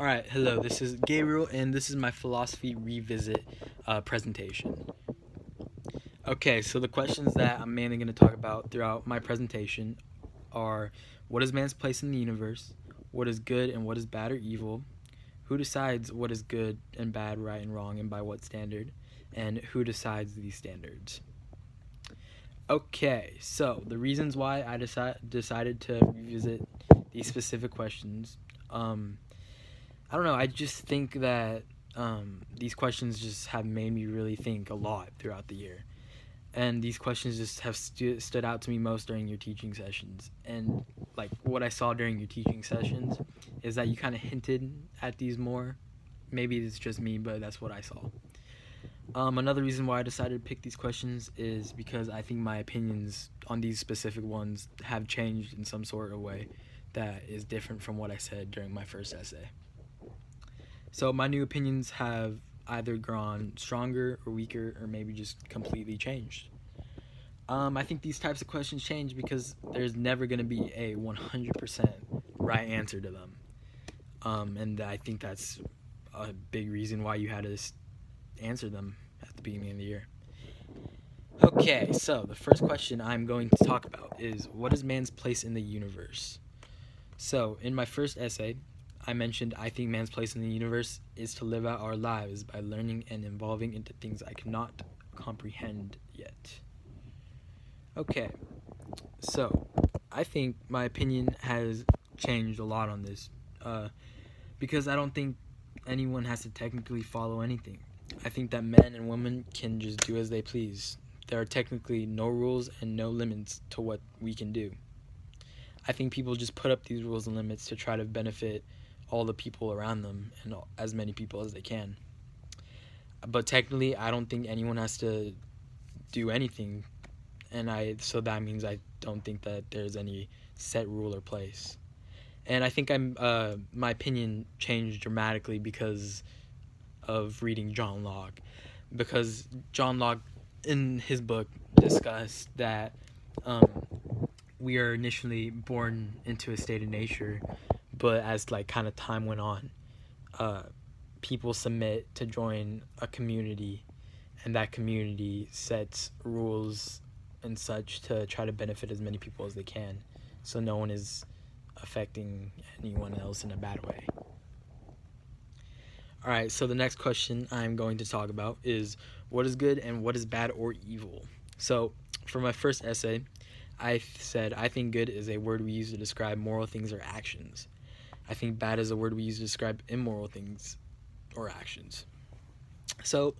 All right, hello, this is Gabriel, and this is my philosophy revisit presentation. Okay, so the questions that I'm mainly going to talk about throughout my presentation are: what is man's place in the universe? What is good and what is bad or evil? Who decides what is good and bad, right and wrong, and by what standard? And who decides these standards? Okay, so the reasons why I decided to revisit these specific questions. I don't know. I just think that these questions just have made me really think a lot throughout the year. And these questions just have stood out to me most during your teaching sessions. And like what I saw during your teaching sessions is that you kind of hinted at these more. Maybe it's just me, but that's what I saw. Another reason why I decided to pick these questions is because I think my opinions on these specific ones have changed in some sort of way that is different from what I said during my first essay. So my new opinions have either grown stronger or weaker or maybe just completely changed. I think these types of questions change because there's never going to be a 100% right answer to them. And I think that's a big reason why you had to answer them at the beginning of the year. Okay, so the first question I'm going to talk about is: what is man's place in the universe? So, in my first essay, I mentioned I think man's place in the universe is to live out our lives by learning and evolving into things I cannot comprehend yet. Okay, so I think my opinion has changed a lot on this because I don't think anyone has to technically follow anything. I think that men and women can just do as they please. There are technically no rules and no limits to what we can do. I think people just put up these rules and limits to try to benefit all the people around them and as many people as they can. But technically, I don't think anyone has to do anything, so that means I don't think that there's any set rule or place. And I think my opinion changed dramatically because of reading John Locke, because John Locke, in his book, discussed that we are initially born into a state of nature, but as like kind of time went on, people submit to join a community, and that community sets rules and such to try to benefit as many people as they can, so no one is affecting anyone else in a bad way. All right, so the next question I'm going to talk about is: what is good and what is bad or evil? So, for my first essay, I said I think good is a word we use to describe moral things or actions. I think bad is a word we use to describe immoral things or actions. So,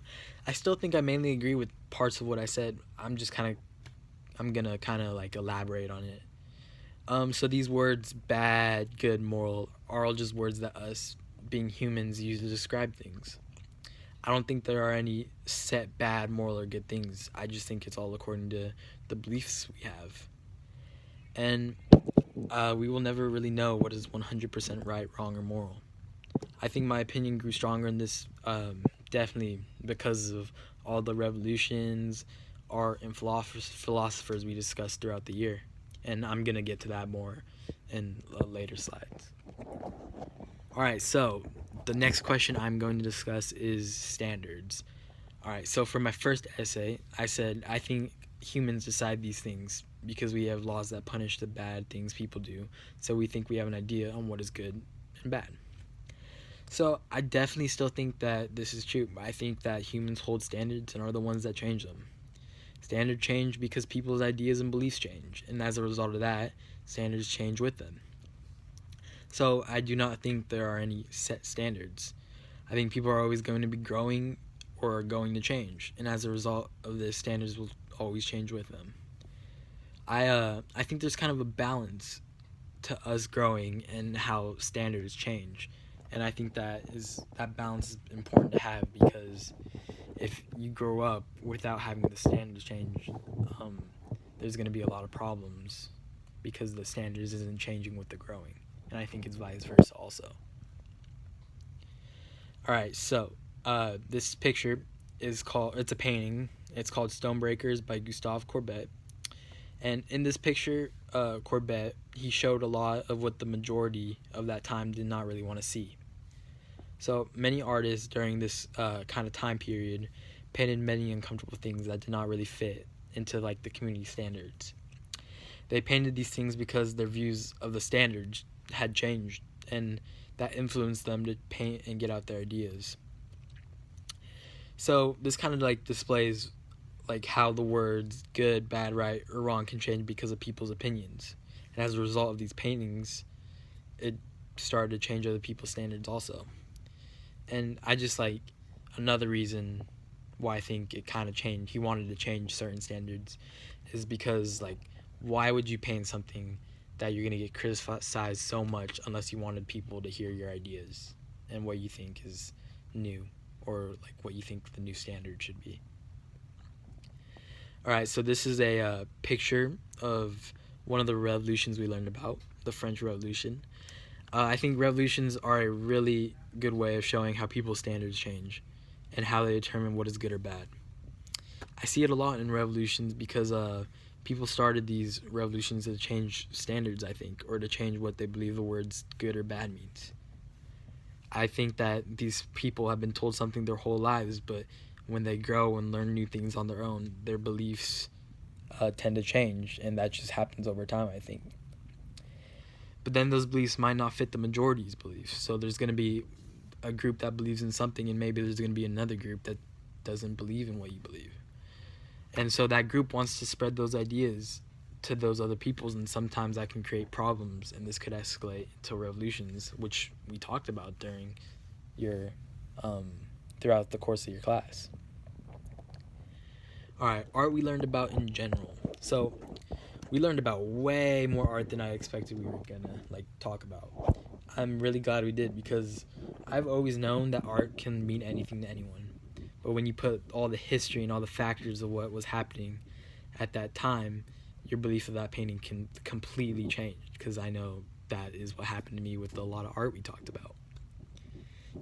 I still think I mainly agree with parts of what I said. I'm gonna kind of like elaborate on it. So these words, bad, good, moral, are all just words that us, being humans, use to describe things. I don't think there are any set bad, moral, or good things. I just think it's all according to the beliefs we have. And we will never really know what is 100% right, wrong, or moral. I think my opinion grew stronger in this definitely because of all the revolutions, art, and philosophers we discussed throughout the year. And I'm going to get to that more in later slides. All right, so the next question I'm going to discuss is standards. All right, so for my first essay, I said I think humans decide these things because we have laws that punish the bad things people do, so we think we have an idea on what is good and bad. So I definitely still think that this is true. I think that humans hold standards and are the ones that change them. Standards change because people's ideas and beliefs change, and as a result of that, standards change with them. So I do not think there are any set standards. I think people are always going to be growing or are going to change, and as a result of this, standards will always change with them. I think there's kind of a balance to us growing and how standards change, and I think that balance is important to have, because if you grow up without having the standards change, there's going to be a lot of problems because the standards isn't changing with the growing, and I think it's vice versa also. All right, so this picture it's a painting. It's called Stonebreakers by Gustave Courbet. And in this picture, Courbet, he showed a lot of what the majority of that time did not really want to see. So many artists during this kind of time period painted many uncomfortable things that did not really fit into like the community standards. They painted these things because their views of the standards had changed, and that influenced them to paint and get out their ideas. So this kind of like displays like how the words good, bad, right, or wrong can change because of people's opinions. And as a result of these paintings, it started to change other people's standards also. And I just like another reason why I think it kind of changed. He wanted to change certain standards is because like why would you paint something that you're going to get criticized so much unless you wanted people to hear your ideas and what you think is new, or like what you think the new standard should be. All right, so this is a picture of one of the revolutions we learned about, the French Revolution. I think revolutions are a really good way of showing how people's standards change and how they determine what is good or bad. I see it a lot in revolutions because people started these revolutions to change standards, I think, or to change what they believe the words good or bad means. I think that these people have been told something their whole lives, but when they grow and learn new things on their own, their beliefs tend to change, and that just happens over time, I think. But then those beliefs might not fit the majority's beliefs, so there's going to be a group that believes in something, and maybe there's going to be another group that doesn't believe in what you believe. And so that group wants to spread those ideas to those other peoples, and sometimes that can create problems, and this could escalate to revolutions, which we talked about during your throughout the course of your class. All right, art we learned about in general. So we learned about way more art than I expected we were gonna like talk about. I'm really glad we did, because I've always known that art can mean anything to anyone. But when you put all the history and all the factors of what was happening at that time, your belief of that painting can completely change, because I know that is what happened to me with a lot of art we talked about.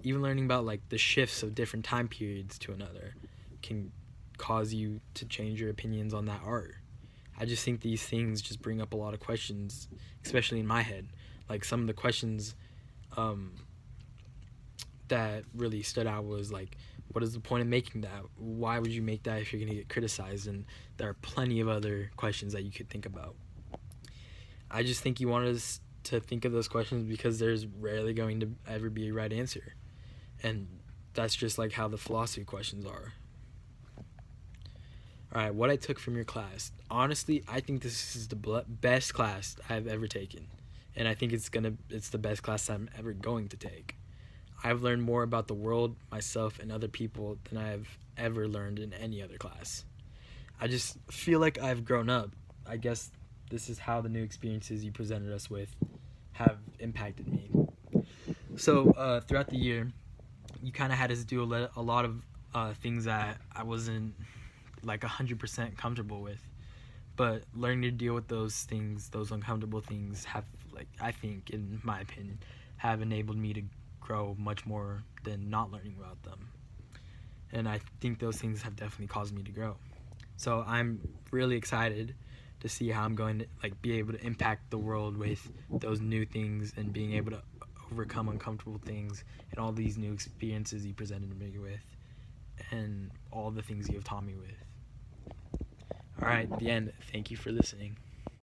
Even learning about like the shifts of different time periods to another can cause you to change your opinions on that art. I just think these things just bring up a lot of questions, especially in my head. Like some of the questions that really stood out was like, what is the point of making that? Why would you make that if you're going to get criticized? And there are plenty of other questions that you could think about. I just think you wanted us to think of those questions because there's rarely going to ever be a right answer. And that's just like how the philosophy questions are. All right, what I took from your class. Honestly, I think this is the best class I've ever taken. And I think it's the best class I'm ever going to take. I've learned more about the world, myself, and other people than I've ever learned in any other class. I just feel like I've grown up. I guess this is how the new experiences you presented us with have impacted me. So throughout the year, you kind of had us do a lot of things that I wasn't like 100% comfortable with. But learning to deal with those things, those uncomfortable things, have, like, I think, in my opinion, have enabled me to grow much more than not learning about them. And I think those things have definitely caused me to grow. So I'm really excited to see how I'm going to like be able to impact the world with those new things and being able to overcome uncomfortable things and all these new experiences you presented me with and all the things you have taught me with. All right, the end. Thank you for listening.